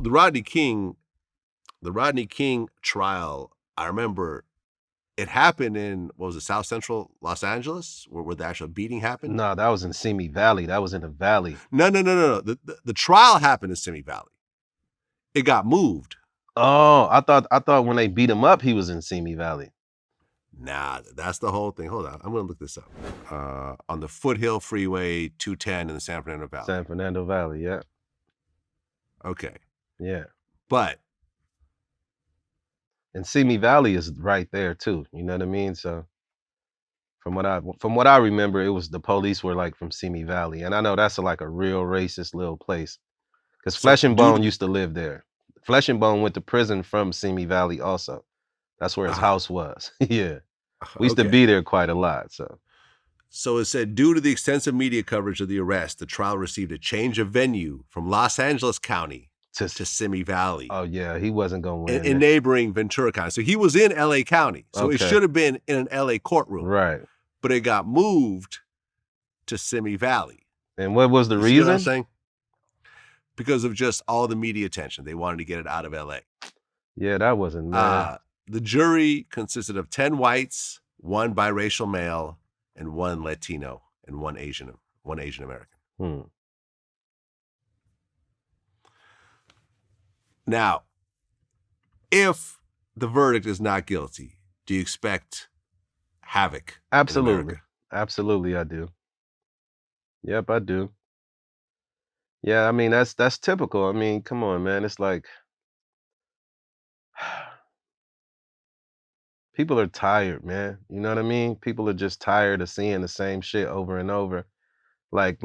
the Rodney King trial, I remember it happened in, what was it, South Central Los Angeles, where the actual beating happened? No, that was in Simi Valley. That was in the valley. No. The trial happened in Simi Valley. It got moved. Oh, I thought when they beat him up, he was in Simi Valley. Nah, that's the whole thing. Hold on, I'm gonna look this up. On the Foothill Freeway 210 in the San Fernando Valley. San Fernando Valley, yeah. Okay, Yeah. but And Simi Valley is right there too. You know what I mean? So from what I remember, it was the police were like from Simi Valley. And I know that's like a real racist little place. Because so Flesh and due to Bone used to live there. Flesh and Bone went to prison from Simi Valley also. That's where his house was. Yeah. We used to be there quite a lot. So it said, due to the extensive media coverage of the arrest, the trial received a change of venue from Los Angeles County to Simi Valley. Oh yeah, he wasn't going to win. In neighboring Ventura County. So he was in LA County. So it should have been in an LA courtroom. Right. But it got moved to Simi Valley. And what was the reason? You know what I'm saying? Because of just all the media attention. They wanted to get it out of LA. Yeah, that wasn't bad. The jury consisted of 10 whites, 1 biracial male, and 1 Latino, and 1 Asian American. Now, if the verdict is not guilty, do you expect havoc? Absolutely. Absolutely, I do. Yep, I do. Yeah, I mean, that's typical. I mean, come on, man. It's like people are tired, man. You know what I mean? People are just tired of seeing the same shit over and over. Like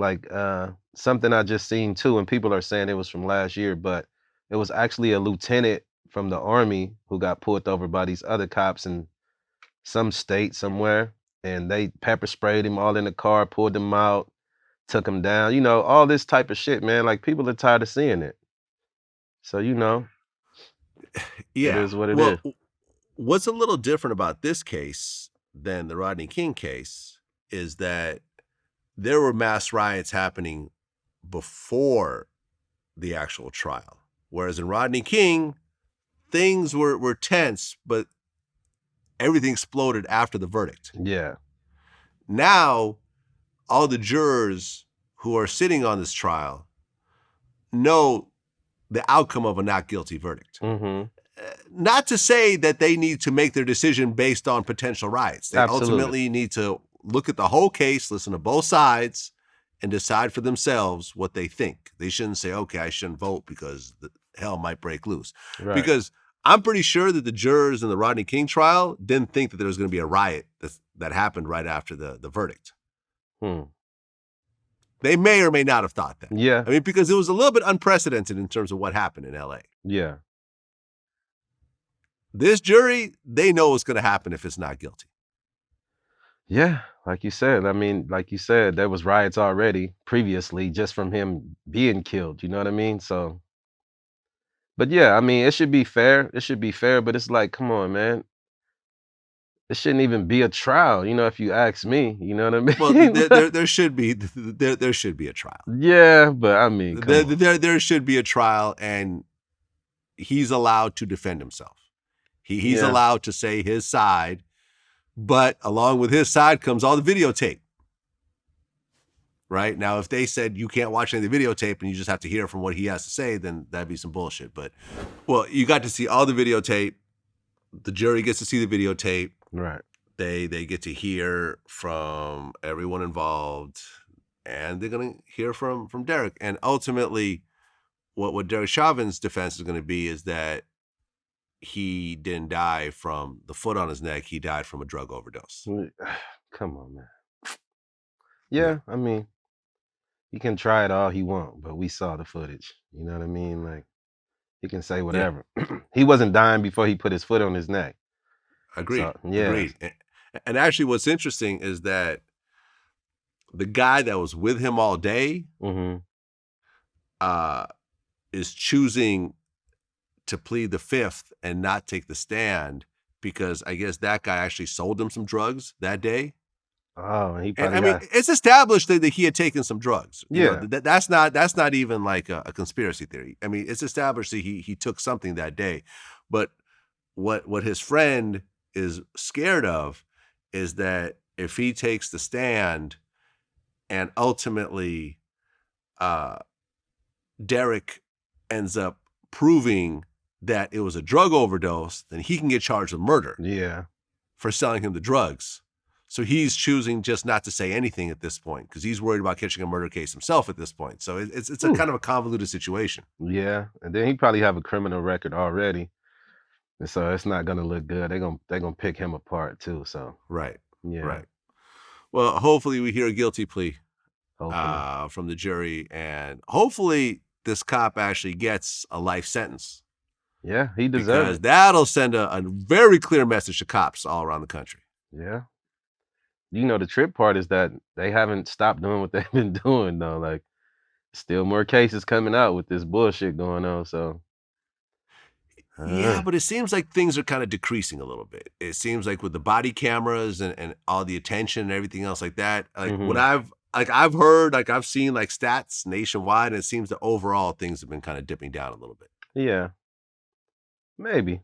something I just seen too, and people are saying it was from last year, but it was actually a lieutenant from the army who got pulled over by these other cops in some state somewhere, and they pepper sprayed him all in the car, pulled him out, took him down. You know, all this type of shit, man. Like people are tired of seeing it. So you know, yeah, it is what it is. What's a little different about this case than the Rodney King case is that there were mass riots happening before the actual trial. Whereas in Rodney King, things were tense, but everything exploded after the verdict. Yeah. Now, all the jurors who are sitting on this trial know the outcome of a not guilty verdict. Mm-hmm. Not to say that they need to make their decision based on potential riots. They ultimately need to look at the whole case, listen to both sides, and decide for themselves what they think. They shouldn't say, okay, I shouldn't vote because the hell might break loose. Right. Because I'm pretty sure that the jurors in the Rodney King trial didn't think that there was going to be a riot that happened right after the verdict. They may or may not have thought that. Yeah. I mean, because it was a little bit unprecedented in terms of what happened in LA. Yeah. This jury, they know what's going to happen if it's not guilty. Yeah, like you said. I mean, like you said, there was riots already previously just from him being killed. You know what I mean? So, but yeah, I mean, it should be fair. It should be fair, but it's like, come on, man. It shouldn't even be a trial, you know, if you ask me. You know what I mean? Well, there should be a trial. Yeah, but I mean, there should be a trial, and he's allowed to defend himself. He's allowed to say his side, but along with his side comes all the videotape. Right? Now, if they said you can't watch any of the videotape and you just have to hear from what he has to say, then that'd be some bullshit. But, well, you got to see all the videotape. The jury gets to see the videotape. Right. They get to hear from everyone involved, and they're going to hear from Derek. And ultimately, what Derek Chauvin's defense is going to be is that he didn't die from the foot on his neck. He died from a drug overdose. Come on, man. Yeah, I mean, he can try it all he want, but we saw the footage. You know what I mean? Like, he can say whatever. Yeah. He wasn't dying before he put his foot on his neck. Agreed. So, yeah. Agreed. And actually, what's interesting is that the guy that was with him all day is choosing to plead the fifth and not take the stand because I guess that guy actually sold him some drugs that day. Oh, he And probably I mean, got. it's established that he had taken some drugs. You know, Yeah. that's not even like a conspiracy theory. I mean, it's established that he took something that day. But what his friend is scared of is that if he takes the stand and ultimately Derek ends up proving that it was a drug overdose, then he can get charged with murder Yeah. for selling him the drugs. So he's choosing just not to say anything at this point because he's worried about catching a murder case himself at this point. So it's a kind of a convoluted situation. Yeah. And then he probably have a criminal record already. And so it's not gonna look good. They're gonna pick him apart too. So Right. yeah, Right. Well, hopefully we hear a guilty plea hopefully. from the jury, and hopefully this cop actually gets a life sentence Yeah, he deserves because it. that'll send a very clear message to cops all around the country. Yeah. You know, the trip part is that they haven't stopped doing what they've been doing though. Like still more cases coming out with this bullshit going on. So Yeah, uh, but it seems like things are kind of decreasing a little bit. It seems like with the body cameras and all the attention and everything else like that. Like what mhm. I've heard, like I've seen like stats nationwide, and it seems that overall things have been kind of dipping down a little bit. Yeah, maybe.